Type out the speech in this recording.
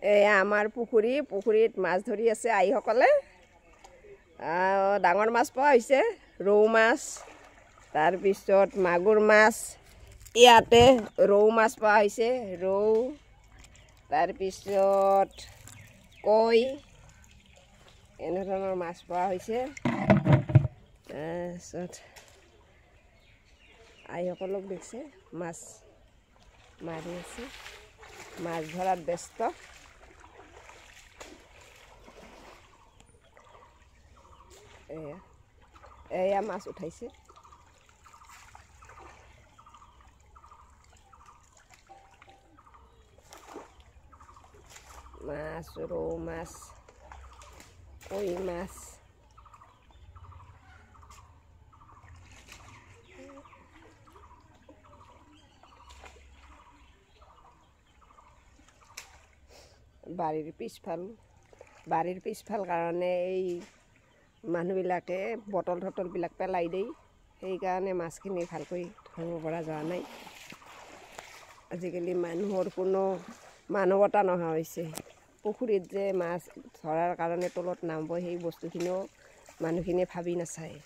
এয়া আমাৰ পুখুৰীত মাছ ধৰি আছে আইসকলে। ডাঙৰ মাছ পোৱা হৈছে, ৰৌ মাছ, তাৰপিছত মাগুৰ মাছ। ইয়াতে ৰৌ মাছ পোৱা হৈছে, ৰৌ, তাৰপিছত কৈ, এনেধৰণৰ মাছ পোৱা হৈছে। তাৰপিছত আইসকলক দেখছে মাছ মাৰি আছে, মাছ ধৰাত ব্যস্ত। এয়া মাছ উঠাইছে। মাছ, ৰৌ মাছ, কৈ মাছ। বাৰীৰ পিছফাল কাৰণে এই মানুহবিলাকে বটল-থটলবিলাক পেলাই দেই, সেইকাৰণে মাছখিনি ভালকৈ ধৰিব পৰা যোৱা নাই। আজিকালি মানুহৰ কোনো মানৱতা নোহোৱা হৈছে। পুখুৰীত যে মাছ ধৰাৰ কাৰণে তলত নামিব, সেই বস্তুখিনিও মানুহখিনিয়ে ভাবি নাচায়।